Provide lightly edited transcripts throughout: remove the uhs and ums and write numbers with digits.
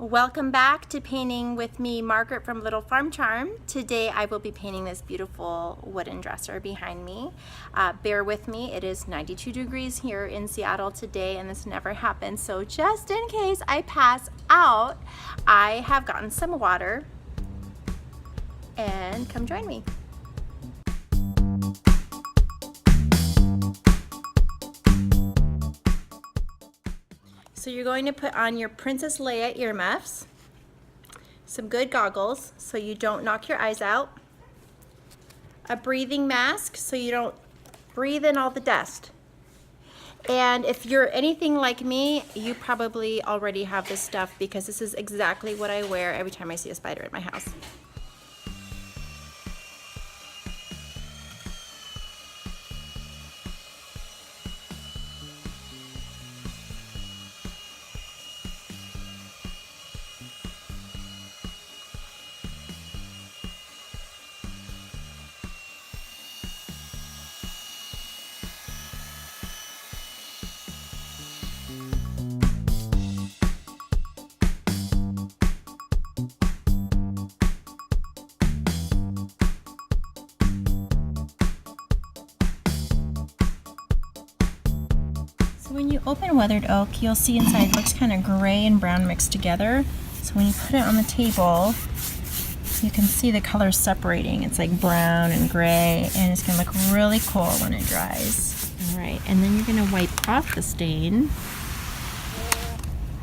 Welcome back to Painting with me, Margaret from Little Farm Charm. Today I will be painting this beautiful wooden dresser behind me. Bear with me, it is 92 degrees here in Seattle today and this never happens, so just in case I pass out, I have gotten some water and come join me. So you're going to put on your Princess Leia earmuffs, some good goggles so you don't knock your eyes out, a breathing mask so you don't breathe in all the dust. And if you're anything like me, you probably already have this stuff because this is exactly what I wear every time I see a spider in my house. So when you open weathered oak, you'll see inside it looks kind of gray and brown mixed together. So when you put it on the table, you can see the colors separating. It's like brown and gray, and it's gonna look really cool when it dries. All right, and then you're gonna wipe off the stain.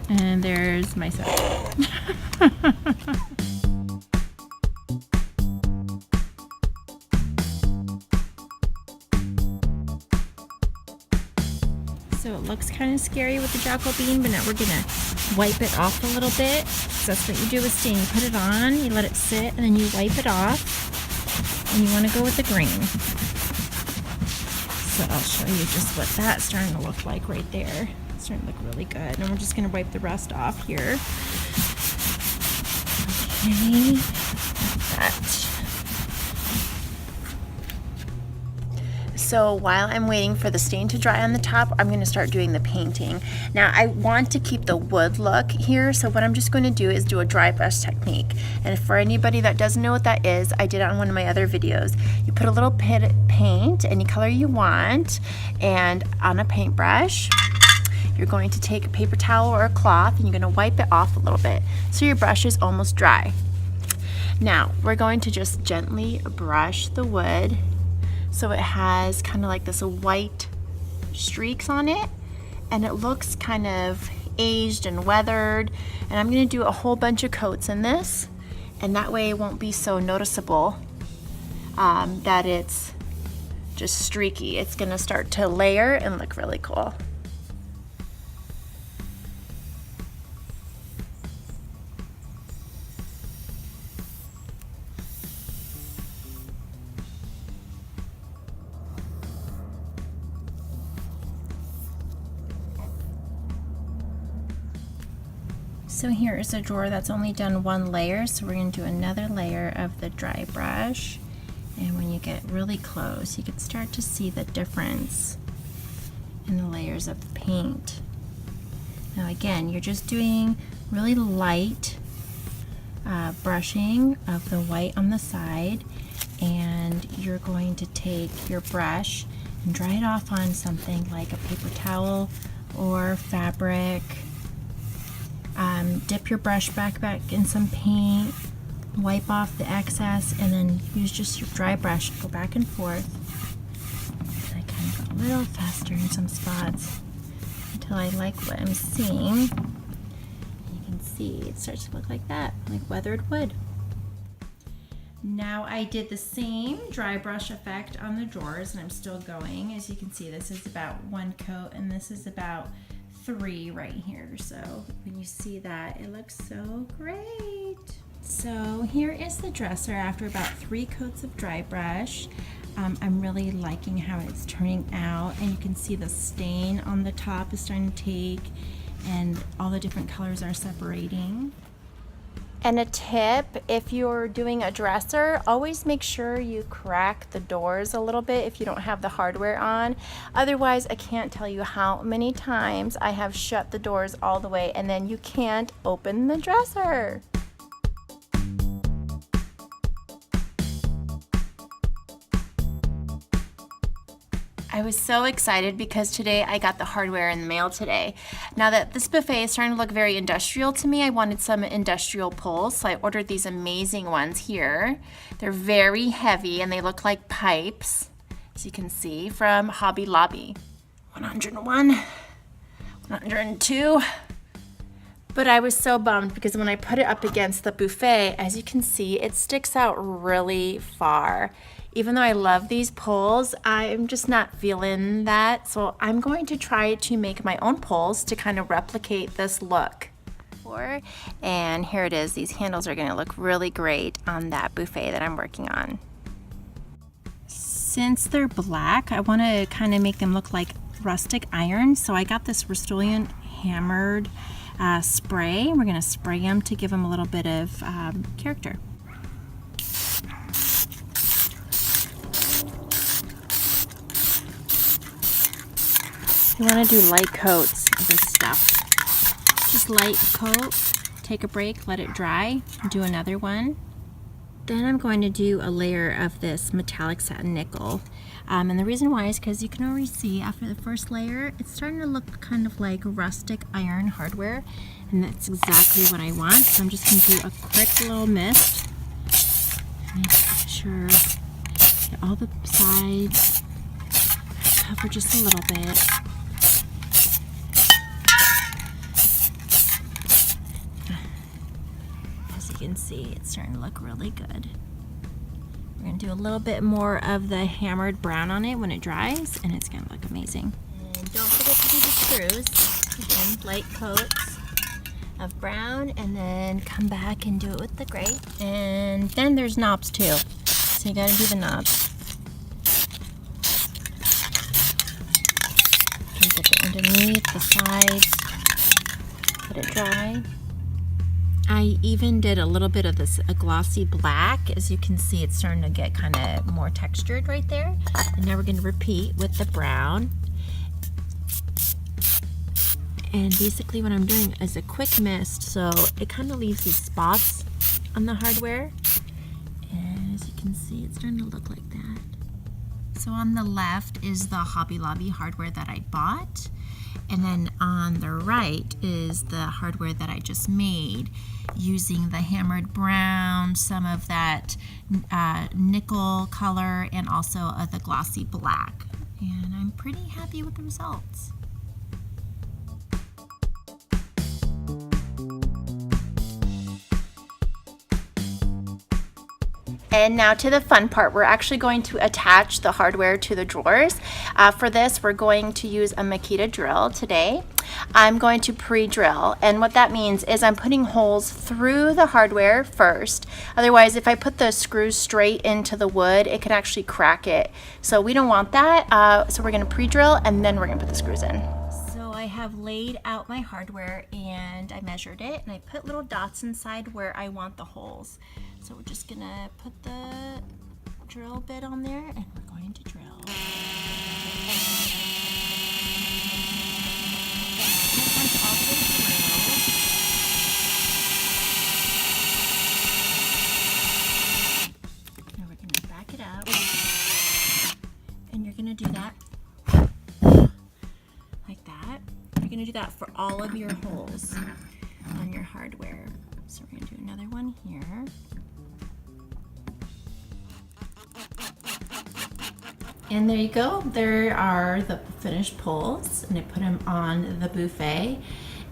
And there's my set. So it looks kind of scary with the Jackal Bean, but now we're gonna wipe it off a little bit. So that's what you do with stain. You put it on, you let it sit, and then you wipe it off. And you wanna go with the green. So I'll show you just what that's starting to look like right there. It's starting to look really good. And we're just gonna wipe the rest off here. Okay, like that. So while I'm waiting for the stain to dry on the top, I'm going to start doing the painting. Now I want to keep the wood look here, so what I'm just going to do is do a dry brush technique. And for anybody that doesn't know what that is, I did it on one of my other videos. You put a little paint, any color you want, and on a paintbrush, you're going to take a paper towel or a cloth and you're going to wipe it off a little bit so your brush is almost dry. Now we're going to just gently brush the wood so it has kind of like this white streaks on it, and it looks kind of aged and weathered. And I'm going to do a whole bunch of coats in this, and that way it won't be so noticeable that it's just streaky. It's going to start to layer and look really cool. So here is a drawer that's only done one layer, so we're going to do another layer of the dry brush. And when you get really close, you can start to see the difference in the layers of the paint. Now again, you're just doing really light brushing of the white on the side, and you're going to take your brush and dry it off on something like a paper towel or fabric. Dip your brush back in some paint, wipe off the excess, and then use just your dry brush to go back and forth. I kind of go a little faster in some spots until I like what I'm seeing. You can see it starts to look like that, like weathered wood. Now I did the same dry brush effect on the drawers, and I'm still going. As you can see, this is about one coat, and this is about 3 right here. So when you see that, it looks so great. So here is the dresser after about 3 coats of dry brush. I'm really liking how it's turning out, and you can see the stain on the top is starting to take, and all the different colors are separating. And a tip, if you're doing a dresser, always make sure you crack the doors a little bit if you don't have the hardware on. Otherwise, I can't tell you how many times I have shut the doors all the way and then you can't open the dresser. I was so excited because today I got the hardware in the mail today. Now that this buffet is starting to look very industrial to me, I wanted some industrial pulls, so I ordered these amazing ones here. They're very heavy and they look like pipes, as you can see, from Hobby Lobby. 101, 102. But I was so bummed because when I put it up against the buffet, as you can see, it sticks out really far. Even though I love these poles, I'm just not feeling that. So I'm going to try to make my own poles to kind of replicate this look. And here it is. These handles are going to look really great on that buffet that I'm working on. Since they're black, I want to kind of make them look like rustic iron. So I got this Rust-Oleum hammered spray. We're going to spray them to give them a little bit of character. You want to do light coats of this stuff. Just light coat, take a break, let it dry, do another one. Then I'm going to do a layer of this metallic satin nickel. And the reason why is because you can already see after the first layer, it's starting to look kind of like rustic iron hardware. And that's exactly what I want. So I'm just going to do a quick little mist. Make sure that all the sides cover just a little bit. You can see it's starting to look really good. We're going to do a little bit more of the hammered brown on it when it dries, and it's going to look amazing. And don't forget to do the screws. Again, light coats of brown, and then come back and do it with the gray. And then there's knobs too, so you got to do the knobs. And get it underneath the sides. Let it dry. I even did a little bit of this a glossy black. As you can see, it's starting to get kind of more textured right there. And now we're going to repeat with the brown. And basically what I'm doing is a quick mist, so it kind of leaves these spots on the hardware. And as you can see, it's starting to look like that. So on the left is the Hobby Lobby hardware that I bought. And then on the right is the hardware that I just made using the hammered brown, some of that nickel color, and also the glossy black. And I'm pretty happy with the results. And now to the fun part. We're actually going to attach the hardware to the drawers. For this, we're going to use a Makita drill today. I'm going to pre-drill, and what that means is I'm putting holes through the hardware first. Otherwise, if I put the screws straight into the wood, it could actually crack it. So we don't want that. So we're going to pre-drill, and then we're going to put the screws in. So I have laid out my hardware, and I measured it, and I put little dots inside where I want the holes. So we're just gonna put the drill bit on there, and we're going to drill. Now we're gonna back it up, and you're gonna do that like that. You're gonna do that for all of your holes on your hardware. So we're gonna do another one here. And there you go. There are the finished poles, and I put them on the buffet.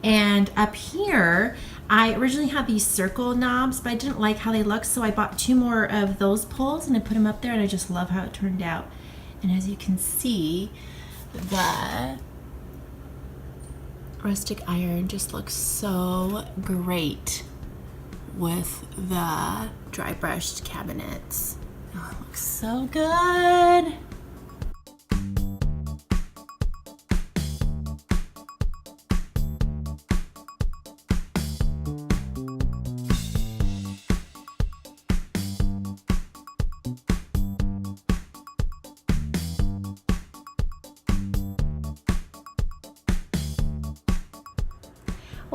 And up here, I originally had these circle knobs, but I didn't like how they looked, so I bought 2 more of those poles, and I put them up there, and I just love how it turned out. And as you can see, the rustic iron just looks so great with the dry brushed cabinets. Oh, it looks so good.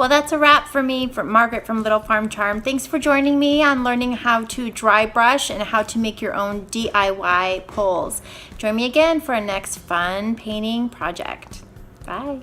Well, that's a wrap for me, for Margaret from Little Farm Charm. Thanks for joining me on learning how to dry brush and how to make your own DIY poles. Join me again for a next fun painting project. Bye.